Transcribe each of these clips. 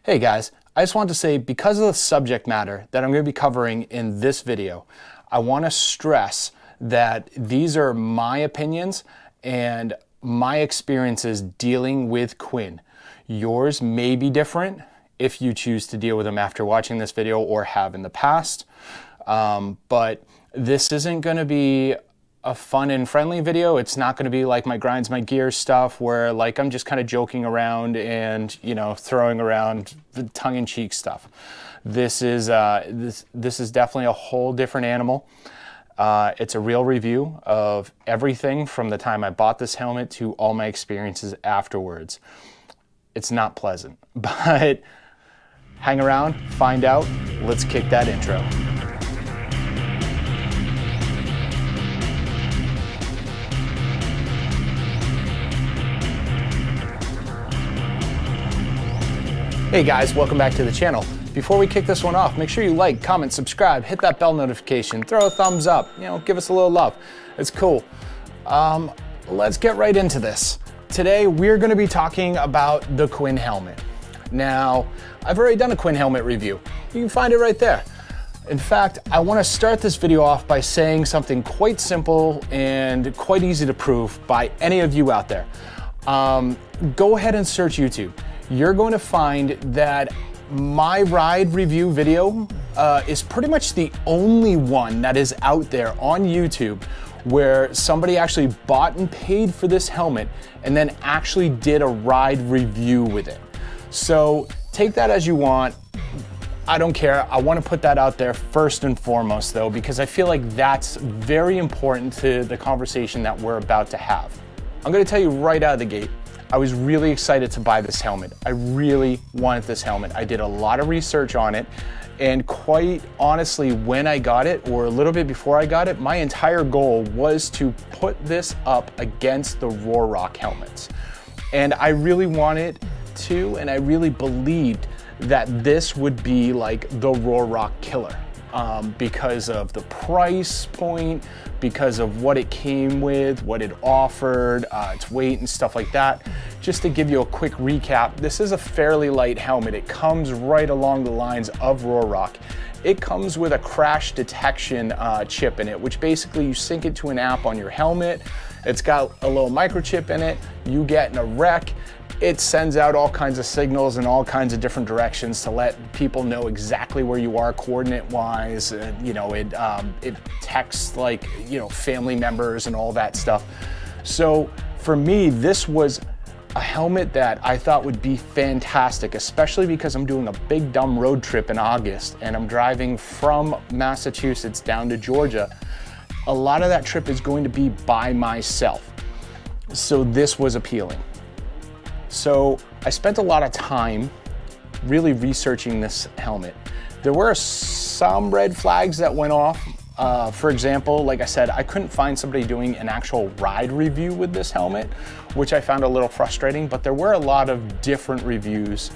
Hey guys, I just want to say, because of the subject matter that I'm going to be covering in this video, I want to stress that these are my opinions and my experiences dealing with Quin. Yours may be different if you choose to deal with them after watching this video or have in the past, but this isn't going to be a fun and friendly video. It's not going to be like my grinds my gears stuff where like I'm just kind of joking around and, you know, throwing around the tongue-in-cheek stuff. This is this is definitely a whole different animal. It's a real review of everything from the time I bought this helmet to all my experiences afterwards. It's not pleasant, but hang around, find out. Let's kick that intro. Hey guys, welcome back to the channel. Before we kick this one off, make sure you like, comment, subscribe, hit that bell notification, throw a thumbs up, you know, give us a little love. It's cool. Let's get right into this. Today, we're gonna be talking about the Quin Helmet. Now, I've already done a Quin Helmet review. You can find it right there. In fact, I wanna start this video off by saying something quite simple and quite easy to prove by any of you out there. Go ahead and search YouTube. You're going to find that my ride review video is pretty much the only one that is out there on YouTube where somebody actually bought and paid for this helmet and then actually did a ride review with it. So take that as you want. I don't care. I want to put that out there first and foremost though, because I feel like that's very important to the conversation that we're about to have. I'm going to tell you right out of the gate, I was really excited to buy this helmet. I really wanted this helmet. I did a lot of research on it, and quite honestly, when I got it, or a little bit before I got it, my entire goal was to put this up against the rosso helmets. And I really wanted to, and I really believed that this would be like the rosso killer. Because of the price point, because of what it came with, what it offered, its weight and stuff like that. Just to give you a quick recap, this is a fairly light helmet. It comes right along the lines of rosso. It comes with a crash detection chip in it, which basically you sync it to an app on your helmet. It's got a little microchip in it. You get in a wreck, it sends out all kinds of signals in all kinds of different directions to let people know exactly where you are coordinate-wise. You know, it texts like, you know, family members and all that stuff. So for me, this was a helmet that I thought would be fantastic, especially because I'm doing a big dumb road trip in August and I'm driving from Massachusetts down to Georgia. A lot of that trip is going to be by myself. So this was appealing. So I spent a lot of time really researching this helmet. There were some red flags that went off. For example, like I said, I couldn't find somebody doing an actual ride review with this helmet, which I found a little frustrating, but there were a lot of different reviews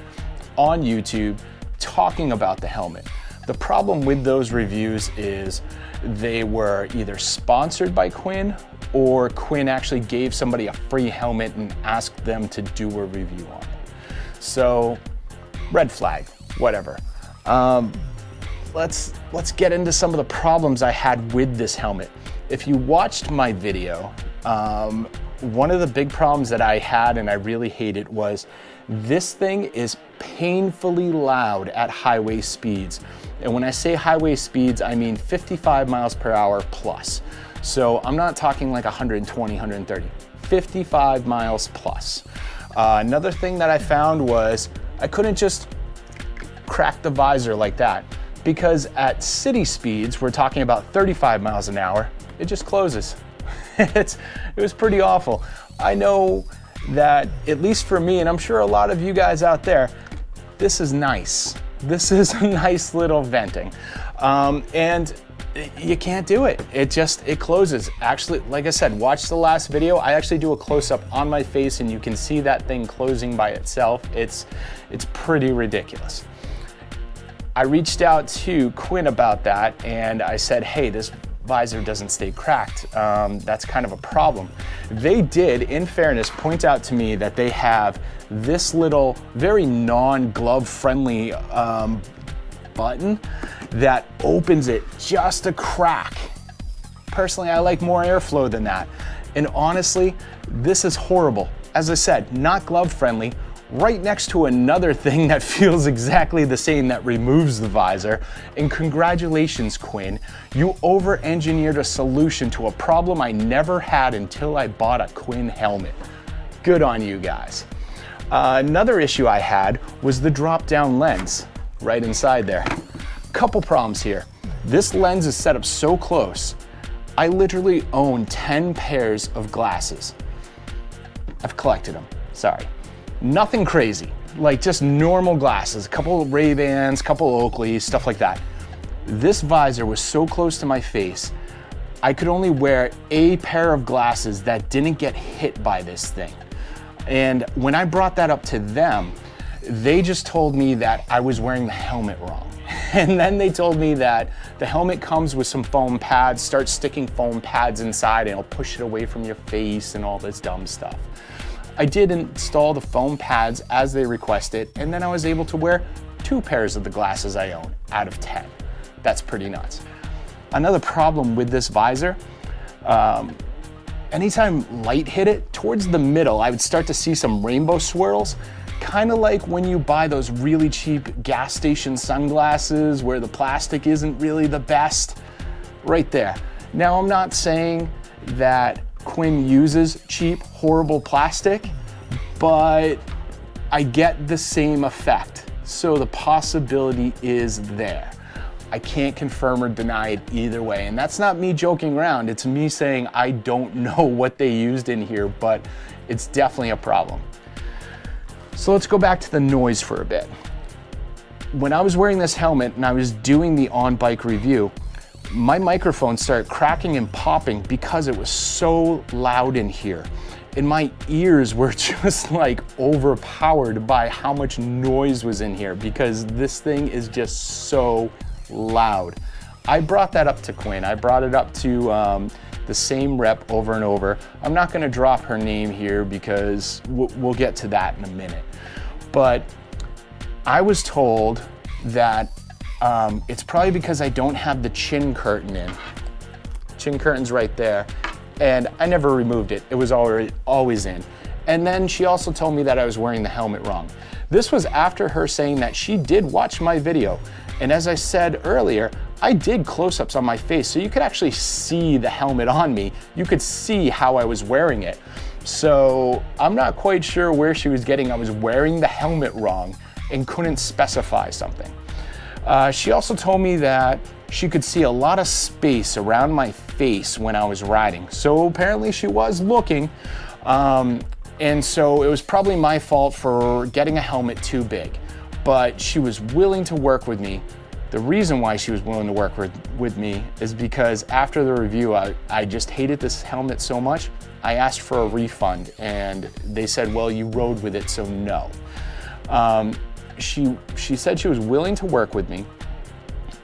on YouTube talking about the helmet. The problem with those reviews is they were either sponsored by Quin or Quin actually gave somebody a free helmet and asked them to do a review on it. So, red flag, whatever. Let's get into some of the problems I had with this helmet. If you watched my video, one of the big problems that I had and I really hated was this thing is painfully loud at highway speeds. And when I say highway speeds, I mean 55 miles per hour plus. So I'm not talking like 120, 130, 55 miles plus. Another thing that I found was I couldn't just crack the visor like that because at city speeds, we're talking about 35 miles an hour, it just closes. It was pretty awful. I know that, at least for me, and I'm sure a lot of you guys out there, this is nice. This is a nice little venting. And you can't do it. It closes. Actually, like I said, watch the last video. I actually do a close-up on my face and you can see that thing closing by itself. It's pretty ridiculous. I reached out to Quin about that and I said, hey, this visor doesn't stay cracked. That's kind of a problem. They did, in fairness, point out to me that they have this little, very non-glove friendly button that opens it just a crack. Personally, I like more airflow than that. And honestly, this is horrible. As I said, not glove friendly, right next to another thing that feels exactly the same that removes the visor. And congratulations, Quin. You over-engineered a solution to a problem I never had until I bought a Quin helmet. Good on you guys. Another issue I had was the drop-down lens right inside there. Couple problems here. This lens is set up so close. I literally own 10 pairs of glasses. I've collected them, sorry. Nothing crazy, like just normal glasses, a couple of Ray-Bans, a couple of Oakleys, stuff like that. This visor was so close to my face, I could only wear a pair of glasses that didn't get hit by this thing. And when I brought that up to them, they just told me that I was wearing the helmet wrong. And then they told me that the helmet comes with some foam pads, start sticking foam pads inside and it'll push it away from your face and all this dumb stuff. I did install the foam pads as they requested, and then I was able to wear 2 pairs of the glasses I own out of 10. That's pretty nuts. Another problem with this visor, anytime light hit it, towards the middle, I would start to see some rainbow swirls, kind of like when you buy those really cheap gas station sunglasses where the plastic isn't really the best, right there. Now, I'm not saying that Quin uses cheap, horrible plastic, but I get the same effect. So the possibility is there. I can't confirm or deny it either way. And that's not me joking around. It's me saying I don't know what they used in here, but it's definitely a problem. So let's go back to the noise for a bit. When I was wearing this helmet and I was doing the on-bike review, my microphone started cracking and popping because it was so loud in here. And my ears were just like overpowered by how much noise was in here because this thing is just so loud. I brought that up to Quin. I brought it up to the same rep over and over. I'm not gonna drop her name here because we'll get to that in a minute. But I was told that it's probably because I don't have the chin curtain in. Chin curtain's right there. And I never removed it. It was always in. And then she also told me that I was wearing the helmet wrong. This was after her saying that she did watch my video. And as I said earlier, I did close-ups on my face, so you could actually see the helmet on me. You could see how I was wearing it. So I'm not quite sure where she was getting I was wearing the helmet wrong and couldn't specify something. She also told me that she could see a lot of space around my face when I was riding. So apparently she was looking. And so it was probably my fault for getting a helmet too big. But she was willing to work with me. The reason why she was willing to work with me is because after the review, I just hated this helmet so much. I asked for a refund and they said, well, you rode with it, so no. She said she was willing to work with me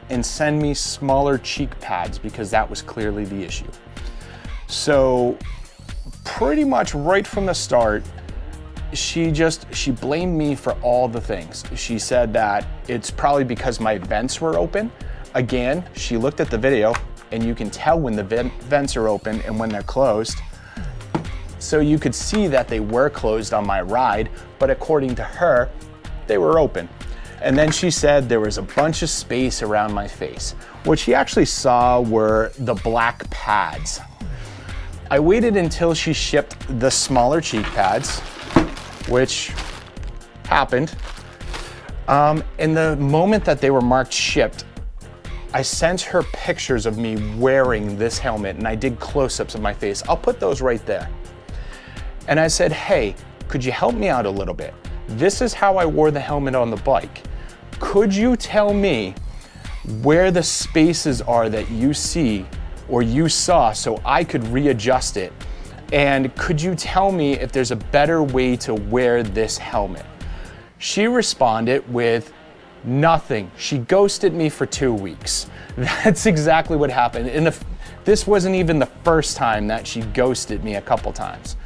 and send me smaller cheek pads because that was clearly the issue. So pretty much right from the start, she blamed me for all the things. She said that it's probably because my vents were open. Again, she looked at the video and you can tell when the vents are open and when they're closed. So you could see that they were closed on my ride, but according to her, they were open. And then she said there was a bunch of space around my face. What she actually saw were the black pads. I waited until she shipped the smaller cheek pads, which happened. In the moment that they were marked shipped, I sent her pictures of me wearing this helmet and I did close-ups of my face. I'll put those right there. And I said, hey, could you help me out a little bit? This is how I wore the helmet on the bike. Could you tell me where the spaces are that you see or you saw so I could readjust it? And could you tell me if there's a better way to wear this helmet? She responded with nothing. She ghosted me for 2 weeks. That's exactly what happened. And This wasn't even the first time that she ghosted me a couple times.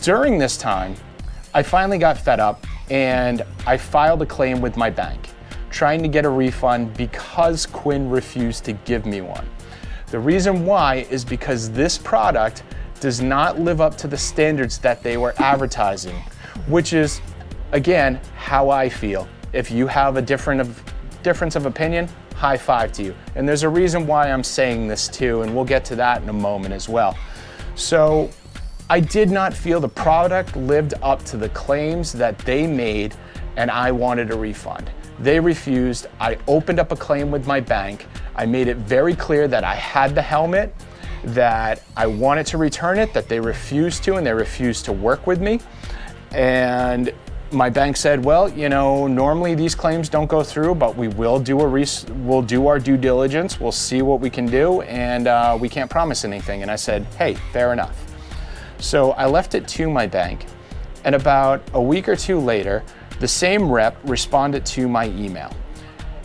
During this time, I finally got fed up and I filed a claim with my bank, trying to get a refund because Quin refused to give me one. The reason why is because this product does not live up to the standards that they were advertising, which is, again, how I feel. If you have a difference of opinion, high five to you. And there's a reason why I'm saying this too, and we'll get to that in a moment as well. So I did not feel the product lived up to the claims that they made, and I wanted a refund. They refused. I opened up a claim with my bank. I made it very clear that I had the helmet, that I wanted to return it, that they refused to, and they refused to work with me. And my bank said, well, you know, normally these claims don't go through, but we will do we'll do our due diligence. We'll see what we can do, and we can't promise anything. And I said, hey, fair enough. So I left it to my bank, and about a week or two later, the same rep responded to my email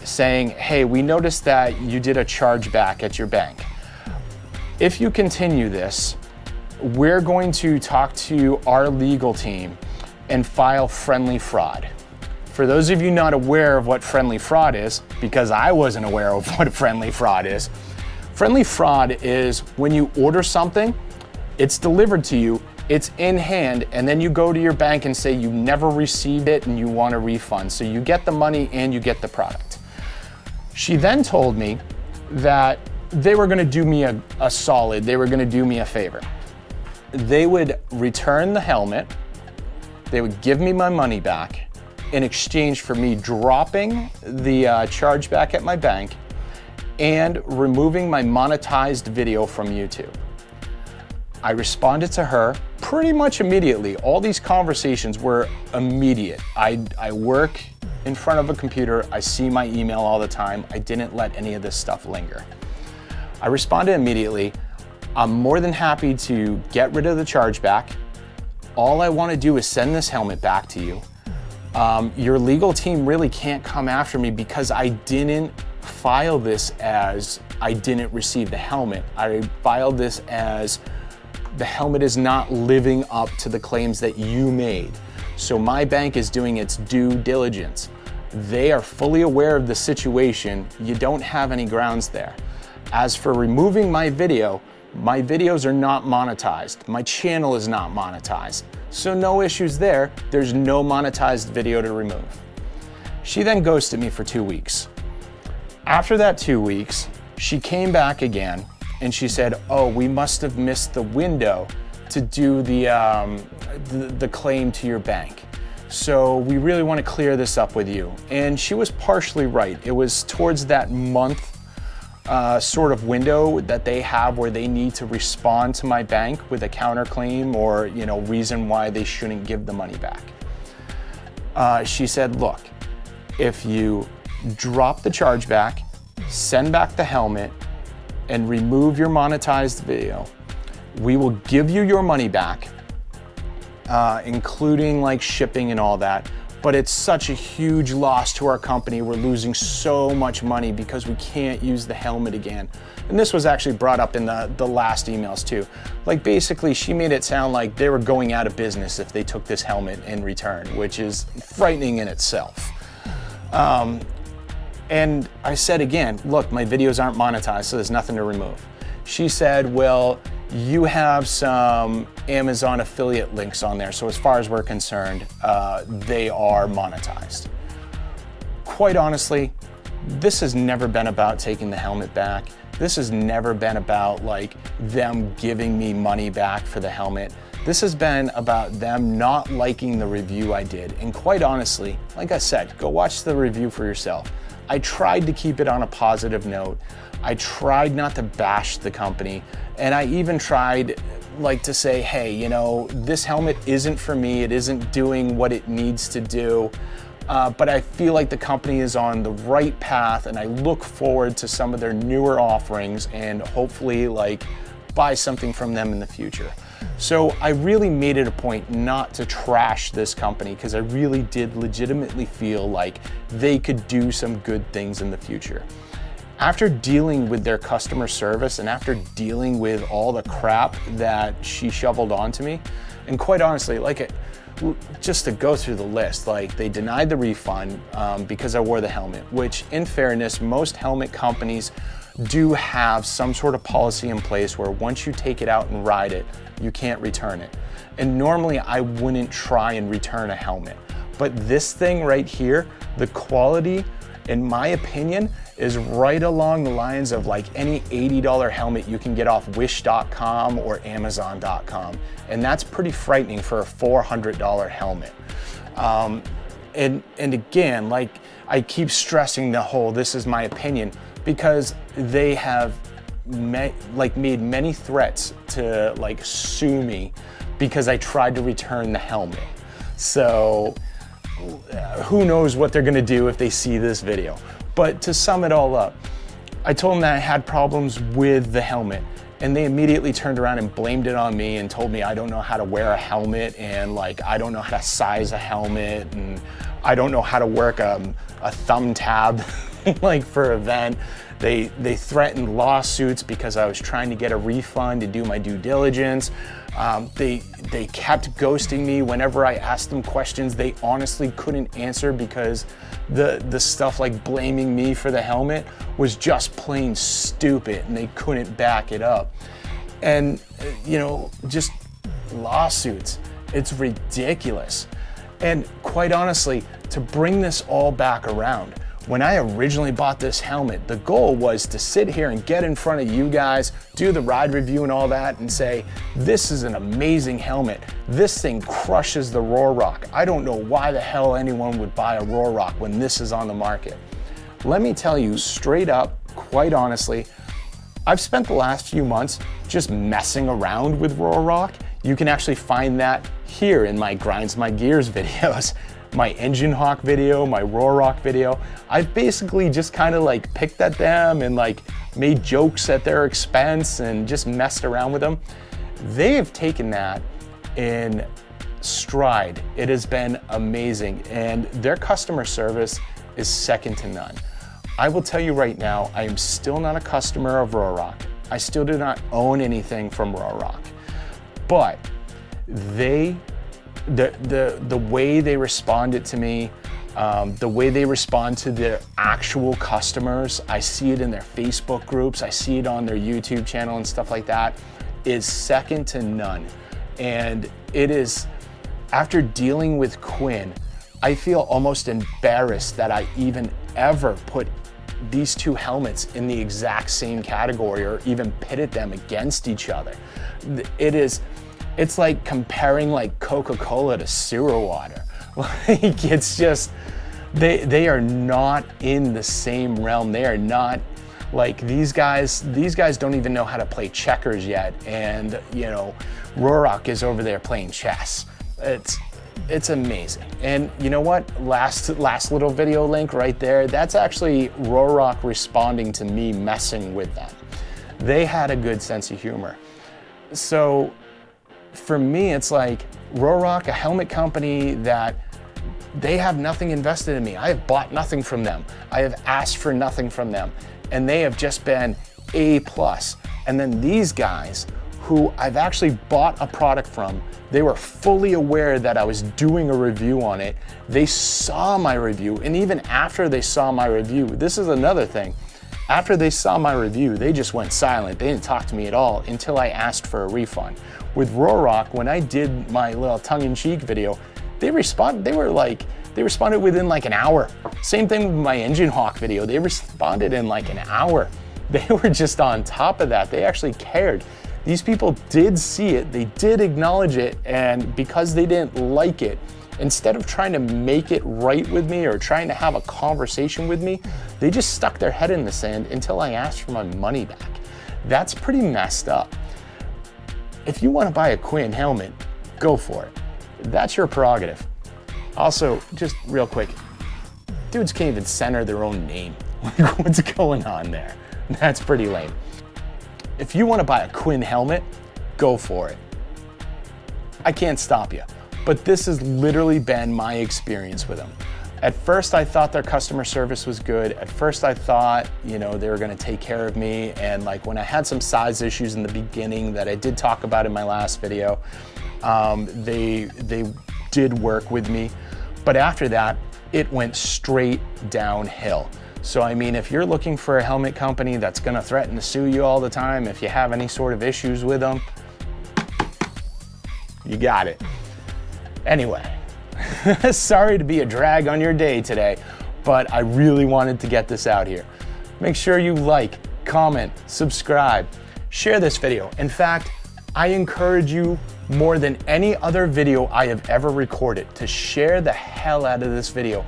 saying, hey, we noticed that you did a chargeback at your bank. If you continue this, we're going to talk to our legal team and file friendly fraud. For those of you not aware of what friendly fraud is, because I wasn't aware of what friendly fraud is when you order something, it's delivered to you, it's in hand, and then you go to your bank and say you never received it and you want a refund. So you get the money and you get the product. She then told me that they were gonna do me a solid, they were gonna do me a favor. They would return the helmet, they would give me my money back in exchange for me dropping the chargeback at my bank and removing my monetized video from YouTube. I responded to her pretty much immediately. All these conversations were immediate. I work in front of a computer, I see my email all the time. I didn't let any of this stuff linger. I responded immediately. I'm more than happy to get rid of the chargeback. All I want to do is send this helmet back to you. Your legal team really can't come after me because I didn't file this as I didn't receive the helmet. I filed this as the helmet is not living up to the claims that you made. So my bank is doing its due diligence. They are fully aware of the situation. You don't have any grounds there. As for removing my videos are not monetized. My channel is not monetized. So no issues there. There's no monetized video to remove. She then ghosted me for 2 weeks. After that 2 weeks, she came back again and she said, oh, we must have missed the window to do the claim to your bank. So we really want to clear this up with you. And she was partially right. It was towards that month sort of window that they have where they need to respond to my bank with a counterclaim or, you know, reason why they shouldn't give the money back. She said, look, if you drop the chargeback, send back the helmet, and remove your monetized video, we will give you your money back, including like shipping and all that. But it's such a huge loss to our company. We're losing so much money because we can't use the helmet again. And this was actually brought up in the last emails too. Like basically she made it sound like they were going out of business if they took this helmet in return, which is frightening in itself. And I said again, look, my videos aren't monetized, so there's nothing to remove. She said, well, you have some Amazon affiliate links on there, so as far as we're concerned, they are monetized. Quite honestly, this has never been about taking the helmet back. This has never been about like them giving me money back for the helmet. This has been about them not liking the review I did. And quite honestly, like I said, go watch the review for yourself. I tried to keep it on a positive note. I tried not to bash the company. And I even tried like to say, hey, you know, this helmet isn't for me. It isn't doing what it needs to do. But I feel like the company is on the right path and I look forward to some of their newer offerings and hopefully like buy something from them in the future. So I really made it a point not to trash this company because I really did legitimately feel like they could do some good things in the future. After dealing with their customer service and after dealing with all the crap that she shoveled onto me, and quite honestly, just to go through the list, like they denied the refund because I wore the helmet, which in fairness, most helmet companies do have some sort of policy in place where once you take it out and ride it, you can't return it. And normally I wouldn't try and return a helmet. But this thing right here, the quality, in my opinion, is right along the lines of like any $80 helmet you can get off wish.com or amazon.com. And that's pretty frightening for a $400 helmet. And again, like I keep stressing the whole, this is my opinion, because they have made many threats to like sue me because I tried to return the helmet. So who knows what they're gonna do if they see this video. But to sum it all up, I told them that I had problems with the helmet, and they immediately turned around and blamed it on me and told me I don't know how to wear a helmet, and like I don't know how to size a helmet, and I don't know how to work a thumb tab like for an event. They threatened lawsuits because I was trying to get a refund to do my due diligence. They kept ghosting me whenever I asked them questions they honestly couldn't answer because the stuff like blaming me for the helmet was just plain stupid and they couldn't back it up. And just lawsuits, it's ridiculous. And quite honestly, to bring this all back around, when I originally bought this helmet, the goal was to sit here and get in front of you guys, do the ride review and all that, and say, this is an amazing helmet. This thing crushes the Rock. I don't know why the hell anyone would buy a Rock when this is on the market. Let me tell you straight up, quite honestly, I've spent the last few months just messing around with Rock. You can actually find that here in my Grinds My Gears videos. My Engine Hawk video, my Rock video. I've basically just kind of like picked at them and like made jokes at their expense and just messed around with them. They have taken that in stride. It has been amazing, and their customer service is second to none. I will tell you right now, I am still not a customer of Rock. I still do not own anything from Rock, but the way they responded to me, the way they respond to their actual customers, I see it in their Facebook groups, I see it on their YouTube channel and stuff like that, is second to none. And it is, after dealing with Quin, I feel almost embarrassed that I even ever put these two helmets in the exact same category or even pitted them against each other. It's like comparing like Coca-Cola to sewer water. Like it's just, they are not in the same realm. They are not like these guys don't even know how to play checkers yet. And Rock is over there playing chess. It's amazing. And you know what? Last little video link right there, that's actually Rock responding to me messing with them. They had a good sense of humor. So for me, it's like Rock, a helmet company that they have nothing invested in me. I have bought nothing from them. I have asked for nothing from them. And they have just been A+. And then these guys who I've actually bought a product from, they were fully aware that I was doing a review on it. They saw my review. And even after they saw my review, this is another thing. After they saw my review, they just went silent. They didn't talk to me at all until I asked for a refund. With Rock, when I did my little tongue-in-cheek video, they responded within like an hour. Same thing with my Engine Hawk video. They responded in like an hour. They were just on top of that. They actually cared. These people did see it. They did acknowledge it. And because they didn't like it, instead of trying to make it right with me or trying to have a conversation with me, they just stuck their head in the sand until I asked for my money back. That's pretty messed up. If you want to buy a Quin helmet, go for it. That's your prerogative. Also, just real quick, dudes can't even center their own name. Like, what's going on there? That's pretty lame. If you want to buy a Quin helmet, go for it. I can't stop you, but this has literally been my experience with them. At first I thought their customer service was good. At first I thought, you know, they were gonna take care of me. And like when I had some size issues in the beginning that I did talk about in my last video, they did work with me. But after that, it went straight downhill. So I mean, if you're looking for a helmet company that's gonna threaten to sue you all the time, if you have any sort of issues with them, you got it. Anyway, sorry to be a drag on your day today, but I really wanted to get this out here. Make sure you like, comment, subscribe, share this video. In fact, I encourage you more than any other video I have ever recorded to share the hell out of this video,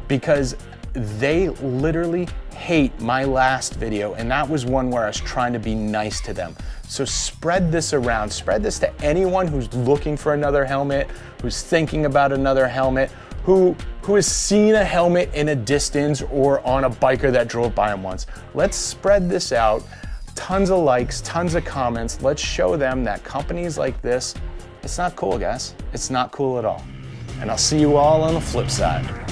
because they literally hate my last video, and that was one where I was trying to be nice to them. So spread this around, spread this to anyone who's looking for another helmet, who's thinking about another helmet, who has seen a helmet in a distance or on a biker that drove by them once. Let's spread this out. Tons of likes, tons of comments. Let's show them that companies like this, it's not cool, guys. It's not cool at all. And I'll see you all on the flip side.